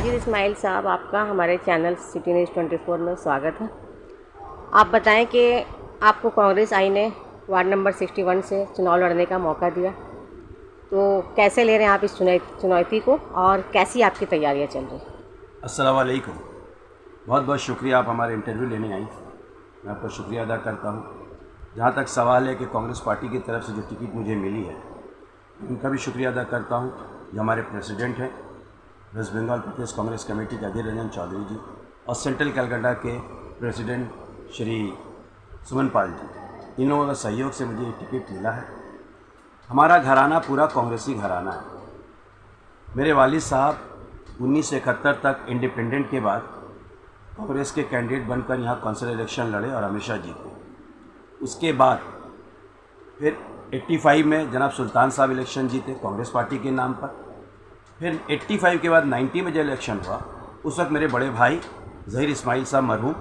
साजिद इस्माइल साहब, आपका हमारे चैनल सिटी न्यूज़ 24 में स्वागत है। आप बताएं कि आपको कांग्रेस आई ने वार्ड नंबर 61 से चुनाव लड़ने का मौका दिया, तो कैसे ले रहे हैं आप इस चुनौती को और कैसी आपकी तैयारियां चल रही? अस्सलाम वालेकुम। बहुत बहुत शुक्रिया, आप हमारे इंटरव्यू लेने आई। मैं आपका शुक्रिया अदा करता हूँ। जहाँ तक सवाल है कि कांग्रेस पार्टी की तरफ से जो टिकट मुझे मिली है, उनका भी शुक्रिया अदा करता हूँ। जो हमारे प्रेसिडेंट हैं वेस्ट बंगाल प्रदेश कांग्रेस कमेटी के अधीर रंजन चौधरी जी और सेंट्रल कलकत्ता के प्रेसिडेंट श्री सुमन पाल जी, इन लोगों का सहयोग से मुझे ये टिकट मिला है। हमारा घराना पूरा कांग्रेसी घराना है। मेरे वालिद साहब 1971 तक इंडिपेंडेंट के बाद कांग्रेस के कैंडिडेट बनकर यहाँ काउंसिल इलेक्शन लड़े और हमेशा जीते। उसके बाद फिर 85 में जनाब सुल्तान साहब इलेक्शन जीते कांग्रेस पार्टी के नाम पर। फिर 85 के बाद 90 में जब इलेक्शन हुआ, उस वक्त मेरे बड़े भाई ज़हीर इस्माइल साहब मरहूम,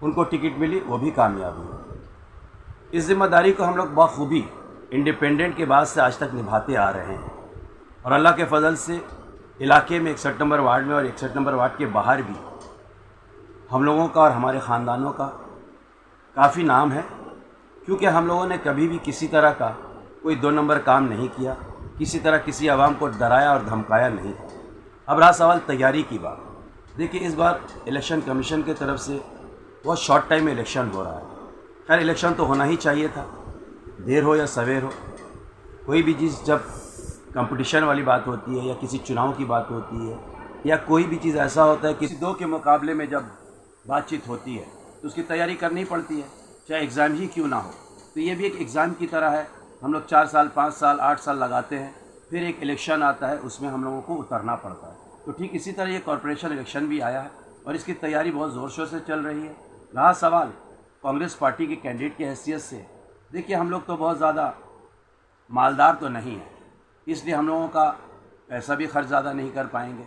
उनको टिकट मिली, वो भी कामयाब हुए। इस जिम्मेदारी को हम लोग बखूबी इंडिपेंडेंट के बाद से आज तक निभाते आ रहे हैं और अल्लाह के फजल से इलाके में 61 नंबर वार्ड में और 61 नंबर वार्ड के बाहर भी हम लोगों का और हमारे ख़ानदानों का काफ़ी नाम है, क्योंकि हम लोगों ने कभी भी किसी तरह का कोई 2 नंबर काम नहीं किया, किसी तरह किसी आवाम को डराया और धमकाया नहीं। अब रहा सवाल तैयारी की बात। देखिए, इस बार इलेक्शन कमीशन की तरफ से बहुत शॉर्ट टाइम में इलेक्शन हो रहा है। खैर, इलेक्शन तो होना ही चाहिए था, देर हो या सवेर हो। कोई भी चीज़ जब कंपटीशन वाली बात होती है या किसी चुनाव की बात होती है या कोई भी चीज़ ऐसा होता है, किसी दो के मुकाबले में जब बातचीत होती है तो उसकी तैयारी करनी पड़ती है, चाहे एग्ज़ाम ही क्यों ना हो। तो ये भी एक एग्ज़ाम की तरह है। हम लोग 4 साल 5 साल 8 साल लगाते हैं, फिर एक इलेक्शन आता है, उसमें हम लोगों को उतरना पड़ता है। तो ठीक इसी तरह ये कॉरपोरेशन इलेक्शन भी आया है और इसकी तैयारी बहुत ज़ोर शोर से चल रही है। रहा सवाल कांग्रेस पार्टी के कैंडिडेट की हैसियत से, देखिए हम लोग तो बहुत ज़्यादा मालदार तो नहीं है, इसलिए हम लोगों का पैसा भी खर्च ज़्यादा नहीं कर पाएंगे।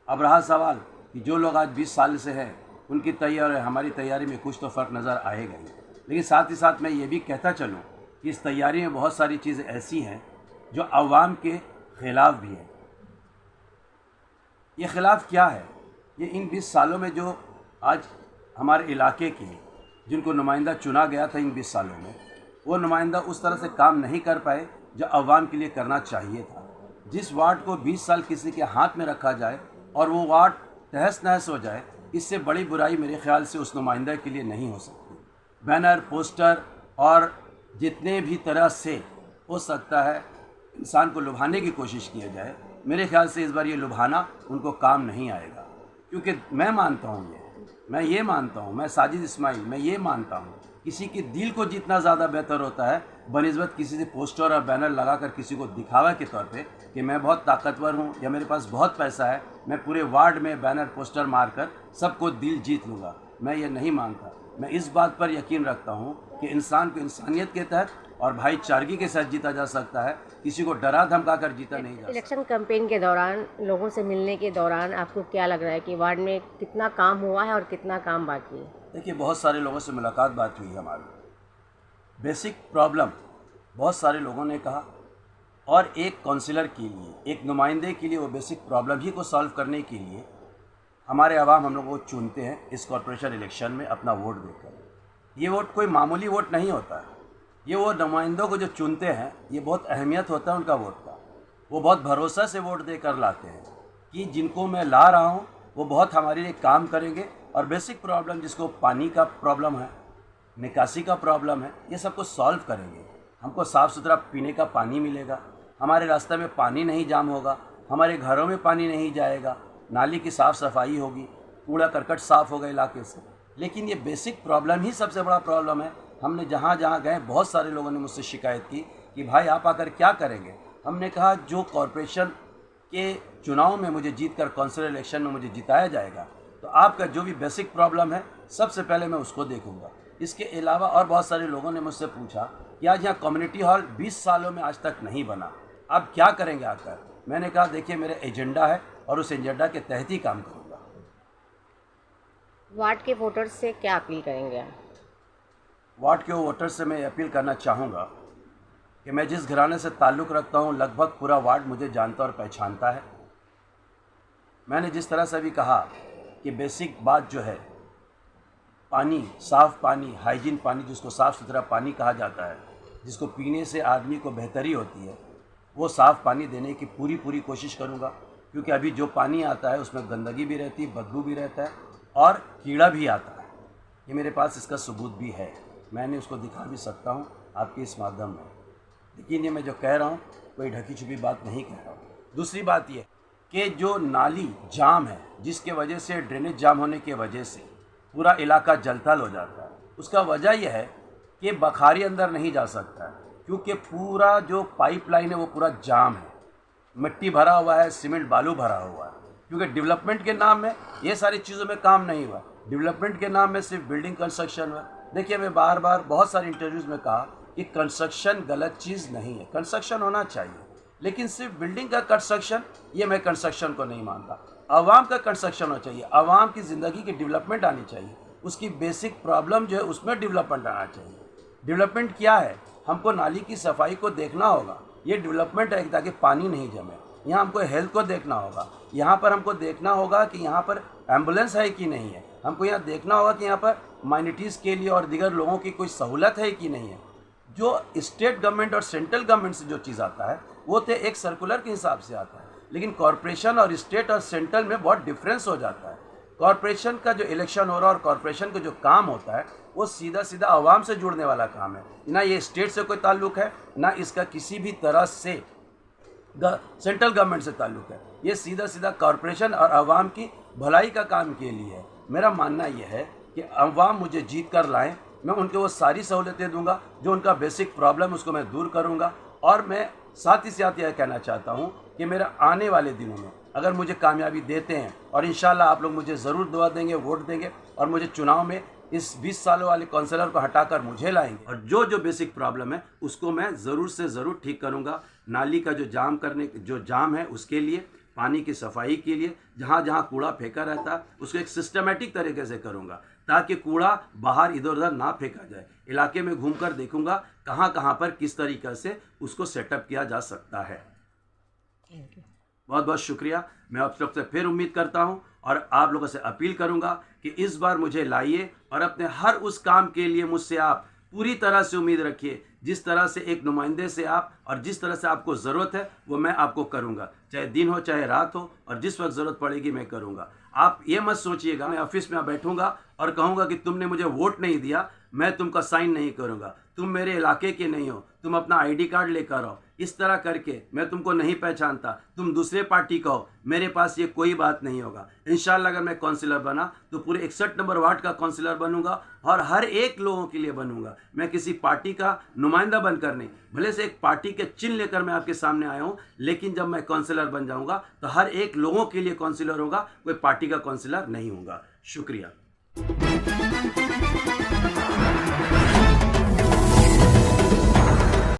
अब रहा सवाल कि जो लोग आज 20 साल से हैं, उनकी तैयारी और हमारी तैयारी में कुछ तो फ़र्क नज़र आएगा ही। लेकिन साथ ही साथ मैं ये भी कहता चलूँ कि इस तैयारी में बहुत सारी चीज़ें ऐसी हैं जो अवाम के ख़िलाफ़ भी हैं। ये ख़िलाफ़ क्या है? ये इन 20 सालों में जो आज हमारे इलाके के जिनको नुमाइंदा चुना गया था, इन 20 सालों में वो नुमाइंदा उस तरह से काम नहीं कर पाए जो अवाम के लिए करना चाहिए था। जिस वार्ड को 20 साल किसी के हाथ में रखा जाए और वो वार्ड तहस नहस हो जाए, इससे बड़ी बुराई मेरे ख़्याल से उस नुमाइंदा के लिए नहीं हो सकती। बैनर, पोस्टर और जितने भी तरह से हो सकता है इंसान को लुभाने की कोशिश किया जाए, मेरे ख़्याल से इस बार ये लुभाना उनको काम नहीं आएगा। क्योंकि मैं मानता हूँ मैं साजिद इस्माइल, मैं ये मानता हूँ किसी के दिल को जितना ज़्यादा बेहतर होता है बनिस्बत किसी से पोस्टर और बैनर लगाकर किसी को दिखावा के तौर पे कि मैं बहुत ताकतवर हूँ या मेरे पास बहुत पैसा है, मैं पूरे वार्ड में बैनर पोस्टर मारकर सबको दिल जीत लूँगा। मैं ये नहीं मानता। मैं इस बात पर यकीन रखता हूँ कि इंसान को इंसानियत के तहत और भाईचारगी के साथ जीता जा सकता है, किसी को डरा धमका कर जीता नहीं जा सकता। इलेक्शन कैंपेन के दौरान, लोगों से मिलने के दौरान आपको क्या लग रहा है कि वार्ड में कितना काम हुआ है और कितना काम बाकी है? देखिए, बहुत सारे लोगों से मुलाकात बात हुई हमारी। बेसिक प्रॉब्लम बहुत सारे लोगों ने कहा और एक काउंसिलर के लिए, एक नुमाइंदे के लिए वो बेसिक प्रॉब्लम ही को सॉल्व करने के लिए हमारे अवाम हम लोगों को चुनते हैं इस कॉरपोरेशन इलेक्शन में अपना वोट देकर। ये वोट कोई मामूली वोट नहीं होता है। ये वो नुमाइंदों को जो चुनते हैं, ये बहुत अहमियत होता है उनका वोट का। वो बहुत भरोसा से वोट देकर लाते हैं कि जिनको मैं ला रहा हूँ वो बहुत हमारे लिए काम करेंगे और बेसिक प्रॉब्लम जिसको पानी का प्रॉब्लम है, निकासी का प्रॉब्लम है, ये सबको सॉल्व करेंगे। हमको साफ़ सुथरा पीने का पानी मिलेगा, हमारे रास्ते में पानी नहीं जाम होगा, हमारे घरों में पानी नहीं जाएगा, नाली की साफ़ सफाई होगी, कूड़ा करकट साफ़ होगा इलाके से। लेकिन ये बेसिक प्रॉब्लम ही सबसे बड़ा प्रॉब्लम है। हमने जहाँ जहाँ गए, बहुत सारे लोगों ने मुझसे शिकायत की कि भाई आप आकर क्या करेंगे। हमने कहा जो कॉरपोरेशन के चुनाव में मुझे जीत कर काउंसिल इलेक्शन में मुझे जिताया जाएगा, तो आपका जो भी बेसिक प्रॉब्लम है सबसे पहले मैं उसको देखूंगा। इसके अलावा और बहुत सारे लोगों ने मुझसे पूछा कि आज यहाँ कम्युनिटी हॉल 20 सालों में आज तक नहीं बना, आप क्या करेंगे आकर। मैंने कहा देखिए, मेरा एजेंडा है और उस एजेंडा के तहत ही काम करूँगा। वार्ड के वोटर्स से क्या अपील करेंगे आप? वार्ड के वोटर्स से मैं अपील करना चाहूँगा कि मैं जिस घराने से ताल्लुक़ रखता हूँ, लगभग पूरा वार्ड मुझे जानता और पहचानता है। मैंने जिस तरह से भी कहा कि बेसिक बात जो है पानी, साफ़ पानी, हाइजीन पानी, जिसको साफ़ सुथरा पानी कहा जाता है, जिसको पीने से आदमी को बेहतरी होती है, वो साफ़ पानी देने की पूरी कोशिश करूँगा। क्योंकि अभी जो पानी आता है उसमें गंदगी भी रहती है, बदबू भी रहता है और कीड़ा भी आता है। ये मेरे पास इसका सबूत भी है, मैंने उसको दिखा भी सकता हूँ आपके इस माध्यम में। लेकिन ये मैं जो कह रहा हूँ कोई ढकी छुपी बात नहीं कह रहा हूँ। दूसरी बात ये कि जो नाली जाम है, जिसके वजह से ड्रेनेज जाम होने की वजह से पूरा इलाका जलथल हो जाता है, उसका वजह यह है कि बखारी अंदर नहीं जा सकता है, क्योंकि पूरा जो पाइपलाइन है वो पूरा जाम है, मिट्टी भरा हुआ है, सीमेंट बालू भरा हुआ है। क्योंकि डेवलपमेंट के नाम में ये सारी चीज़ों में काम नहीं हुआ, डेवलपमेंट के नाम में सिर्फ बिल्डिंग कंस्ट्रक्शन हुआ। देखिए, मैं बार बार बहुत सारे इंटरव्यूज़ में कहा कि कंस्ट्रक्शन गलत चीज़ नहीं है, कंस्ट्रक्शन होना चाहिए, लेकिन सिर्फ बिल्डिंग का कंस्ट्रक्शन, ये मैं कंस्ट्रक्शन को नहीं मानता। आवाम का कंस्ट्रक्शन होना चाहिए, आवाम की ज़िंदगी की डेवलपमेंट आनी चाहिए, उसकी बेसिक प्रॉब्लम जो है उसमें डेवलपमेंट आना चाहिए। डेवलपमेंट क्या है? हमको नाली की सफाई को देखना होगा, ये डेवलपमेंट है ताकि पानी नहीं जमे। यहाँ हमको हेल्थ को देखना होगा, यहाँ पर हमको देखना होगा कि यहाँ पर एम्बुलेंस है कि नहीं है, हमको यहाँ देखना होगा कि यहाँ पर माइनॉरिटीज़ के लिए और दीगर लोगों की कोई सहूलत है कि नहीं है। जो स्टेट गवर्नमेंट और सेंट्रल गवर्नमेंट से जो चीज़ आता है वो तो एक सर्कुलर के हिसाब से आता है, लेकिन कॉरपोरेशन और स्टेट और सेंट्रल में बहुत डिफरेंस हो जाता है। कॉरपोरेशन का जो इलेक्शन हो रहा है और कॉरपोरेशन का जो काम होता है वो सीधा सीधा आवाम से जुड़ने वाला काम है, ना ये स्टेट से कोई ताल्लुक़ है, ना इसका किसी भी तरह से सेंट्रल गवर्नमेंट से ताल्लुक़ है। ये सीधा सीधा कॉरपोरेशन और आवाम की भलाई का काम के लिए है। मेरा मानना यह है कि आवाम मुझे जीत कर लाएँ, मैं उनको वो सारी सहूलतें दूंगा, जो उनका बेसिक प्रॉब्लम उसको मैं दूर करूंगा। और मैं साथ ही साथ यह कहना चाहता हूं कि मेरा आने वाले दिनों में अगर मुझे कामयाबी देते हैं, और इंशाल्लाह आप लोग मुझे ज़रूर दुआ देंगे, वोट देंगे, और मुझे चुनाव में इस 20 सालों वाले काउंसलर को हटाकर मुझे लाएंगे, और जो बेसिक प्रॉब्लम है उसको मैं ज़रूर से ज़रूर ठीक करूँगा। नाली का जो जाम है उसके लिए, पानी की सफाई के लिए, जहाँ जहाँ कूड़ा फेंका रहता है उसको एक सिस्टमेटिक तरीके से करूँगा, ताकि कूड़ा बाहर इधर उधर ना फेंका जाए। इलाके में घूमकर देखूंगा कहाँ कहाँ पर किस तरीके से उसको सेटअप किया जा सकता है। बहुत बहुत शुक्रिया। मैं आप सबसे फिर उम्मीद करता हूँ और आप लोगों से अपील करूँगा कि इस बार मुझे लाइए और अपने हर उस काम के लिए मुझसे आप पूरी तरह से उम्मीद रखिए, जिस तरह से एक नुमाइंदे से आप, और जिस तरह से आपको ज़रूरत है वो मैं आपको करूँगा, चाहे दिन हो चाहे रात हो, और जिस वक्त ज़रूरत पड़ेगी मैं करूँगा। आप ये मत सोचिएगा मैं ऑफिस में बैठूंगा और कहूँगा कि तुमने मुझे वोट नहीं दिया, मैं तुमका साइन नहीं करूँगा, तुम मेरे इलाके के नहीं हो, तुम अपना आईडी कार्ड लेकर आओ। इस तरह करके मैं तुमको नहीं पहचानता, तुम दूसरे पार्टी का हो, मेरे पास ये कोई बात नहीं होगा। इंशाल्लाह अगर मैं काउंसिलर बना तो पूरे 61 नंबर वार्ड का काउंसिलर बनूंगा और हर एक लोगों के लिए बनूंगा। मैं किसी पार्टी का नुमाइंदा बनकर नहीं, भले से एक पार्टी के चिन्ह लेकर मैं आपके सामने आया हूँ, लेकिन जब मैं काउंसिलर बन जाऊँगा तो हर एक लोगों के लिए काउंसिलर होगा, कोई पार्टी का काउंसिलर नहीं होगा। शुक्रिया।